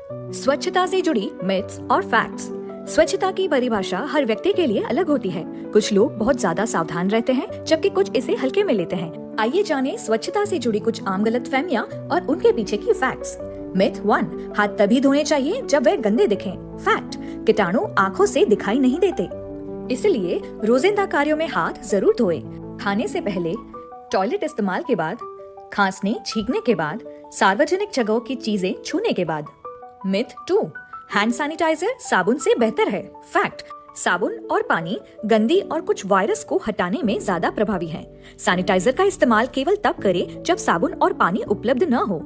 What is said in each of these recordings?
स्वच्छता से जुड़ी मिथ्स और फैक्ट्स। स्वच्छता की परिभाषा हर व्यक्ति के लिए अलग होती है। कुछ लोग बहुत ज्यादा सावधान रहते हैं, जबकि कुछ इसे हल्के में लेते हैं। आइए जानें स्वच्छता से जुड़ी कुछ आम गलतफहमियां और उनके पीछे की फैक्ट्स। मिथ 1, हाथ तभी धोने चाहिए जब वे गंदे दिखें। फैक्ट, कीटाणु आँखों से दिखाई नहीं देते, इसलिए रोजिंदा कार्यों में हाथ जरूर धोए। खाने से पहले, टॉयलेट इस्तेमाल के बाद, खांसने छींकने के बाद, सार्वजनिक जगहों की चीजें छूने के बाद। मिथ 2, हैंड सैनिटाइजर साबुन से बेहतर है। फैक्ट, साबुन और पानी गंदी और कुछ वायरस को हटाने में ज्यादा प्रभावी है। सैनिटाइजर का इस्तेमाल केवल तब करें जब साबुन और पानी उपलब्ध न हो।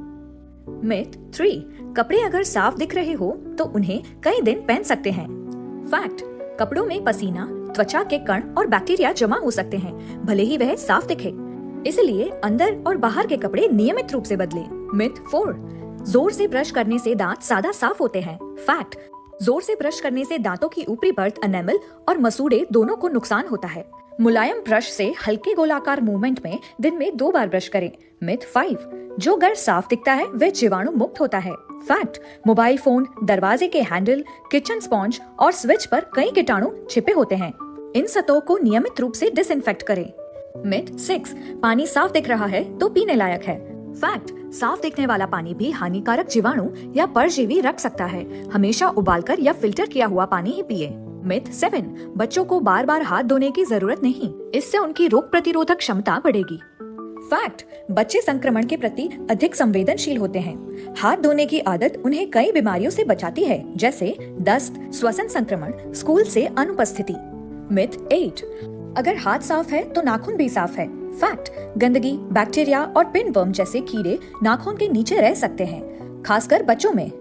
मिथ 3, कपड़े अगर साफ दिख रहे हो तो उन्हें कई दिन पहन सकते हैं। फैक्ट, कपड़ों में पसीना, त्वचा के कण और बैक्टीरिया जमा हो सकते हैं, भले ही वह साफ दिखे। इसलिए अंदर और बाहर के कपड़े नियमित रूप से बदलें। मिथ 4, जोर से ब्रश करने से दांत ज्यादा साफ होते हैं। फैक्ट, जोर से ब्रश करने से दांतों की ऊपरी परत एनेमल और मसूड़े दोनों को नुकसान होता है। मुलायम ब्रश से हल्के गोलाकार मूवमेंट में दिन में 2 बार ब्रश करें। मिथ 5, जो घर साफ दिखता है वह जीवाणु मुक्त होता है। फैक्ट, मोबाइल फोन, दरवाजे के हैंडल, किचन स्पॉन्ज और स्विच पर कई कीटाणु छिपे होते हैं। इन सतहों को नियमित रूप से डिसइंफेक्ट करें। मिथ 6, पानी साफ दिख रहा है तो पीने लायक है। फैक्ट, साफ दिखने वाला पानी भी हानिकारक जीवाणु या परजीवी रख सकता है। हमेशा उबालकर या फिल्टर किया हुआ पानी ही पिए। मिथ 7, बच्चों को बार बार हाथ धोने की जरूरत नहीं, इससे उनकी रोग प्रतिरोधक क्षमता बढ़ेगी। फैक्ट, बच्चे संक्रमण के प्रति अधिक संवेदनशील होते हैं। हाथ धोने की आदत उन्हें कई बीमारियों से बचाती है, जैसे दस्त, श्वसन संक्रमण, स्कूल से अनुपस्थिति। मिथ 8, अगर हाथ साफ है तो नाखून भी साफ है। फैक्ट, गंदगी, बैक्टीरिया और पिनवर्म जैसे कीड़े नाखून के नीचे रह सकते हैं, खासकर बच्चों में।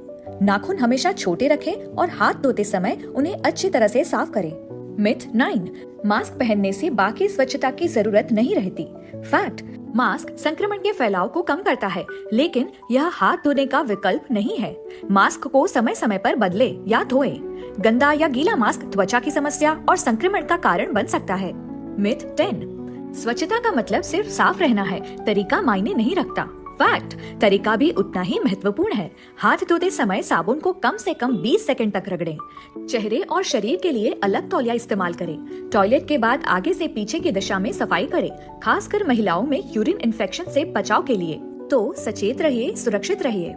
नाखून हमेशा छोटे रखें और हाथ धोते समय उन्हें अच्छी तरह से साफ करें। मिथ 9, मास्क पहनने से बाकी स्वच्छता की जरूरत नहीं रहती। फैक्ट, मास्क संक्रमण के फैलाव को कम करता है, लेकिन यह हाथ धोने का विकल्प नहीं है। मास्क को समय समय पर बदले या धोए। गंदा या गीला मास्क त्वचा की समस्या और संक्रमण का कारण बन सकता है। मिथ 10, स्वच्छता का मतलब सिर्फ साफ रहना है, तरीका मायने नहीं रखता। फैक्ट, तरीका भी उतना ही महत्वपूर्ण है। हाथ धोते समय साबुन को कम से कम 20 सेकंड तक रगड़ें। चेहरे और शरीर के लिए अलग तौलिया इस्तेमाल करें। टॉयलेट के बाद आगे से पीछे की दिशा में सफाई करें, खासकर महिलाओं में यूरिन इन्फेक्शन से बचाव के लिए। तो सचेत रहिए, सुरक्षित रहिए।